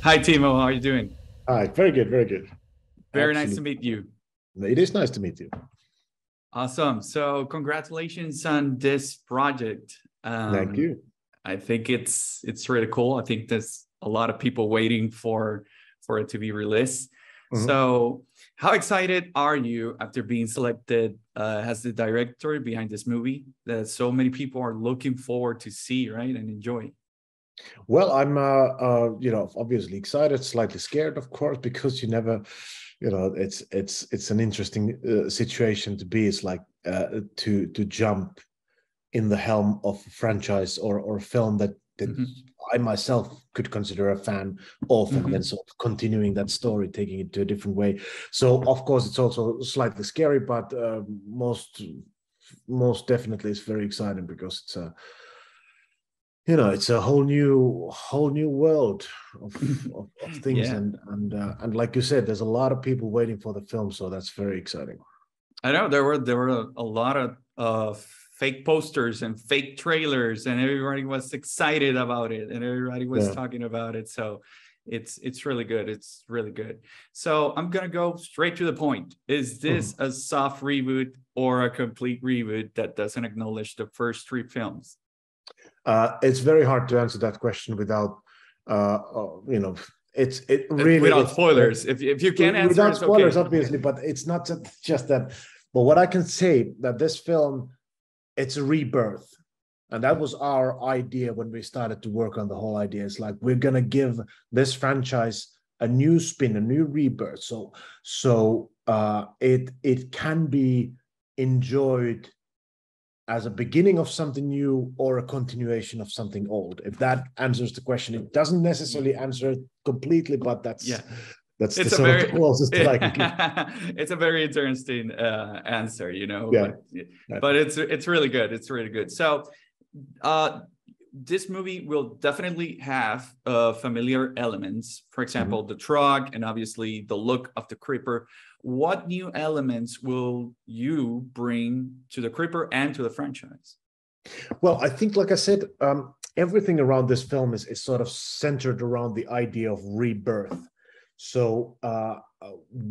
Hi, Timo. How are you doing? Hi, very good, very good. Very nice to Absolutely. meet you. It is nice to meet you. Awesome. So congratulations on this project. Thank you. I think it's really cool. I think there's a lot of people waiting for it to be released. Mhm. So how excited are you after being selected as the director behind this movie that so many people are looking forward to see, right, and enjoy? Well, I'm, obviously excited, slightly scared, of course, because you never, it's an interesting situation to be. It's like to jump in the helm of a franchise or a film that Mhm. I myself could consider a fan of, and then Mhm. sort of continuing that story, taking it to a different way. So, of course, it's also slightly scary, but most definitely it's very exciting because it's a whole new world of things, Yeah. and like you said, there's a lot of people waiting for the film, so that's very exciting. I know there were a lot of fake posters and fake trailers, and everybody was excited about it, and everybody was Yeah. talking about it. So it's really good. It's really good. So I'm gonna go straight to the point. Is this Mhm. a soft reboot or a complete reboot that doesn't acknowledge the first three films? It's very hard to answer that question without, uh, uh, you know, it really Without it's spoilers. If you can't answer, without it's spoilers, okay. obviously, but it's not just that. But what I can say that this film, it's a rebirth, and that was our idea when we started to work on the whole idea. It's like we're gonna give this franchise a new spin, a new rebirth. So it can be enjoyed as a beginning of something new or a continuation of something old. If that answers the question, it doesn't necessarily answer it completely, but that's Yeah. that's the It's a sort of the very closest that I can give. it's a very interesting answer, Yeah. but it's really good. It's really good. So uh this movie will definitely have familiar elements, for Mhm. example the truck and obviously the look of the creeper. What new elements will you bring to the creeper and to the franchise? Well, I think, like I said, everything around this film is sort of centered around the idea of rebirth. So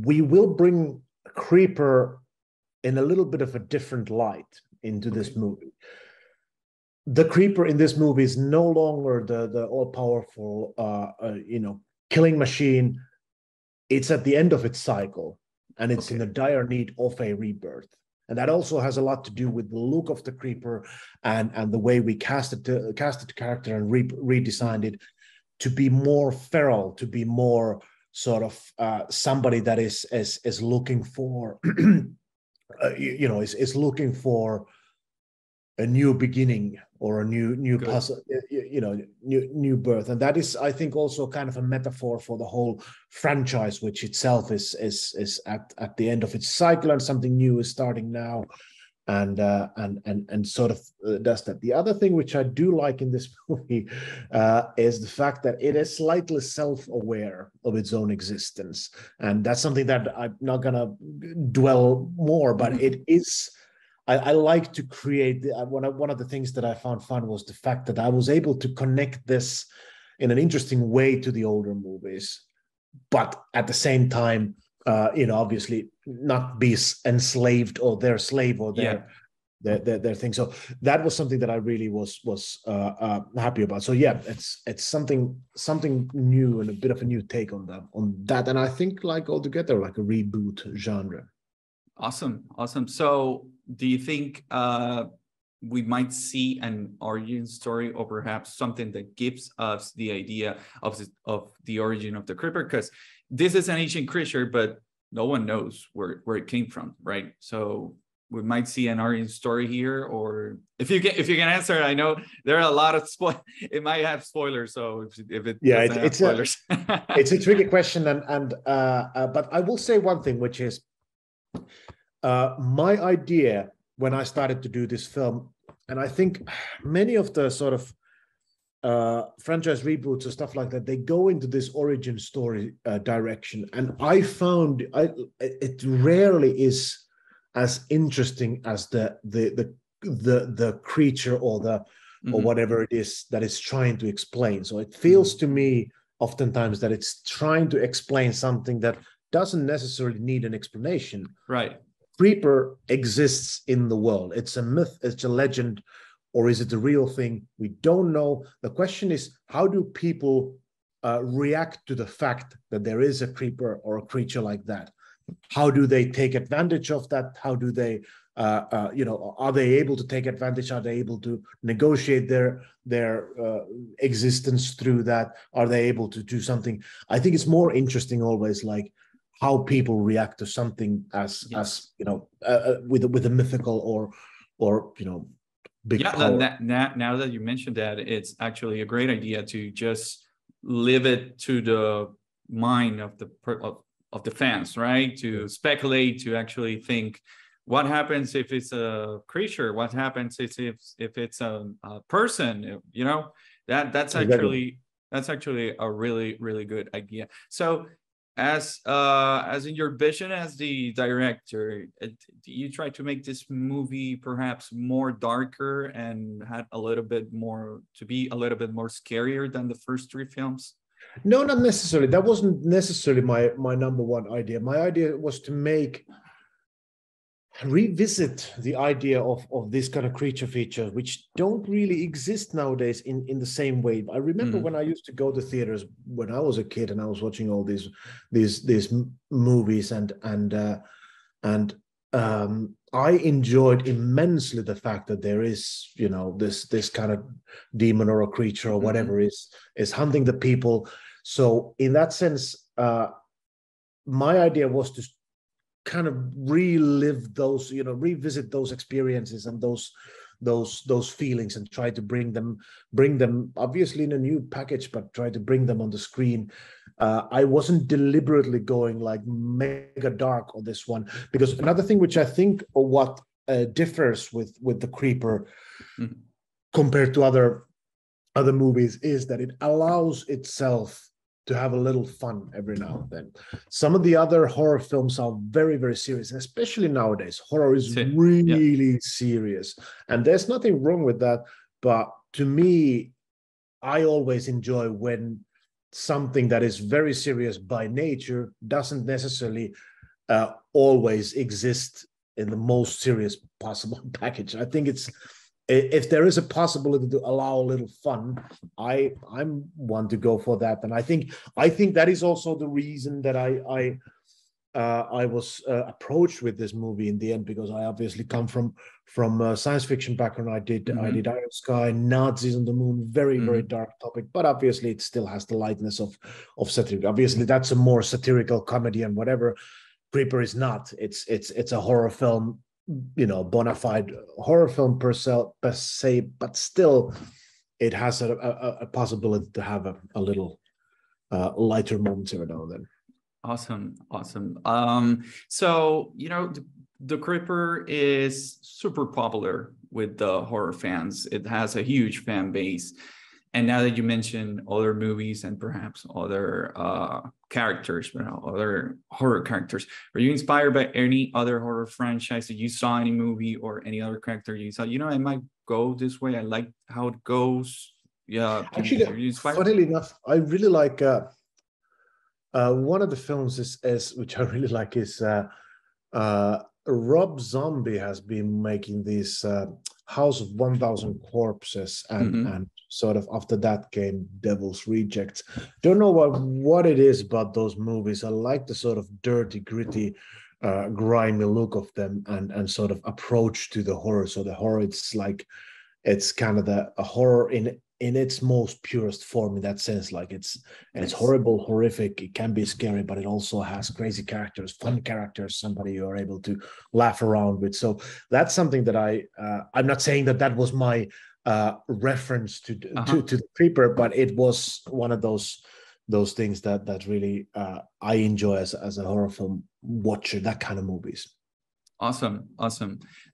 we will bring Creeper in a little bit of a different light into Okay. this movie. The Creeper in this movie is no longer the all powerful killing machine. It's at the end of its cycle, and it's in a Okay. dire need of a rebirth. And that also has a lot to do with the look of the Creeper and the way we casted the character and redesigned Mhm. it to be more feral, to be more sort of somebody that is looking for is looking for a new beginning or a new Good. puzzle, new birth. And that is, I think, also kind of a metaphor for the whole franchise, which itself is at the end of its cycle, and something new is starting now. And sort of does that. The other thing which I do like in this movie is the fact that it is slightly self-aware of its own existence, and that's something that I'm not gonna dwell more, but Mhm. it is. I like to create one of the things that I found fun was the fact that I was able to connect this in an interesting way to the older movies, but at the same time, obviously not be enslaved or their slave or Yeah. their thing. So that was something that I really was happy about. So yeah, it's something new and a bit of a new take on that, and I think like altogether like a reboot genre. Awesome. Awesome. So do you think we might see an origin story or perhaps something that gives us the idea of the origin of the creeper? Because this is an ancient creature, but no one knows where it came from, right? So we might see an origin story here, or if you can answer, I know there are a lot of it might have spoilers, so if it Yeah, doesn't have spoilers. it's a tricky question, and but I will say one thing, which is my idea when I started to do this film, and I think many of the sort of franchise reboots or stuff like that, they go into this origin story direction, and I found it rarely is as interesting as the creature or Mhm. whatever it is that is trying to explain. So it feels Mhm. to me oftentimes that it's trying to explain something that doesn't necessarily need an explanation. Right. Creeper exists in the world. It's a myth, it's a legend, or is it a real thing? We don't know. The question is, how do people react to the fact that there is a creeper or a creature like that? How do they take advantage of that? How do they, are they able to take advantage? Are they able to negotiate their existence through that? Are they able to do something? I think it's more interesting always, like how people react to something as with a mythical or big power. Now that you mentioned that, it's actually a great idea to just leave it to the mind of the fans, right? To speculate, to actually think, what happens if it's a creature? What happens if it's a person? That's actually a really, really good idea. So as in your vision as the director, do you try to make this movie perhaps more darker and had a little bit more scarier than the first three films? No, not necessarily. That wasn't necessarily my number one idea. My idea was to revisit the idea of this kind of creature features, which don't really exist nowadays in the same way. I remember when I used to go to theaters when I was a kid and I was watching all these movies and I enjoyed immensely the fact that there is, this kind of demon or a creature or whatever is hunting the people. So in that sense, my idea was to kind of relive those, revisit those experiences and those feelings and try to bring them obviously in a new package, but try to bring them on the screen. I wasn't deliberately going like mega dark on this one, because another thing which I think what differs with the Creeper compared to other movies is that it allows itself to have a little fun every now and then. Some of the other horror films are very, very serious, and especially nowadays, horror is really serious. And there's nothing wrong with that. But to me, I always enjoy when something that is very serious by nature doesn't necessarily always exist in the most serious possible package. I think if there is a possibility to allow a little fun, I'm one to go for that. And I think that is also the reason that I was approached with this movie in the end, because I obviously come from a science fiction background. I did Iron Sky, Nazis on the Moon, very very dark topic, but obviously it still has the lightness of satire. Obviously that's a more satirical comedy and whatever. Creeper is not. It's a horror film, bona fide horror film per se, but still it has a possibility to have a little lighter moments every now and then. Awesome. So the Creeper is super popular with the horror fans. It has a huge fan base. And now that you mentioned other movies and perhaps other characters, other horror characters, are you inspired by any other horror franchise that you saw, any movie or any other character you saw? I might go this way. I like how it goes. Yeah. Actually, funnily enough, I really like one of the films which I really like is Rob Zombie has been making these House of 1,000 Corpses and sort of after that came Devil's Rejects. Don't know what it is about those movies. I like the sort of dirty, gritty, grimy look of them and sort of approach to the horror. So the horror, it's kind of a horror in its most purest form, in that sense. Like it's horrible, horrific. It can be scary, but it also has crazy characters, fun characters, somebody you're able to laugh around with. So that's something that I'm not saying that was my reference to the Creeper, but it was one of those things that really I enjoy as a horror film watcher, that kind of movies. Awesome.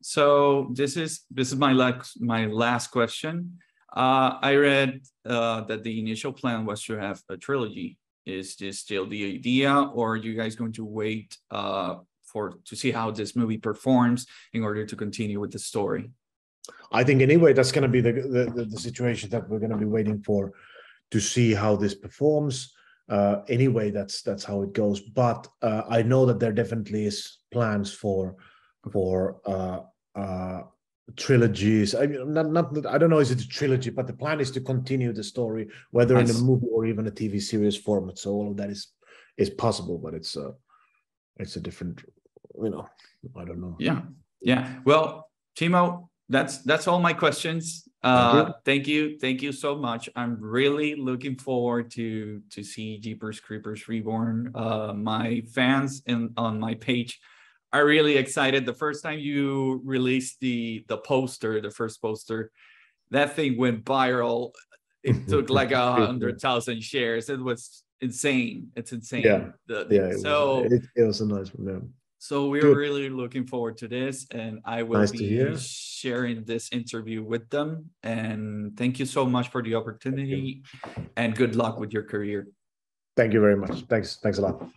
So this is my last question. I read that the initial plan was to have a trilogy. Is this still the idea, or are you guys going to wait to see how this movie performs in order to continue with the story? I think anyway that's going to be the situation that we're going to be waiting for to see how this performs. Anyway, that's how it goes. But I know that there definitely is plans for trilogies. I mean, not I don't know, is it a trilogy, but the plan is to continue the story, whether in a movie or even a TV series format. So all of that is possible, but it's a different, you know, I don't know. Yeah. Well, Timo, that's all my questions. Thank you so much. I'm really looking forward to see Jeepers Creepers Reborn. My fans on my page are really excited. The first time you released the poster, the first poster, that thing went viral. It took like 100,000 shares. It was insane. It's insane. It was a nice one. So we're really looking forward to this, and I will be sharing this interview with them. And thank you so much for the opportunity, and good luck with your career. Thank you very much. Thanks a lot.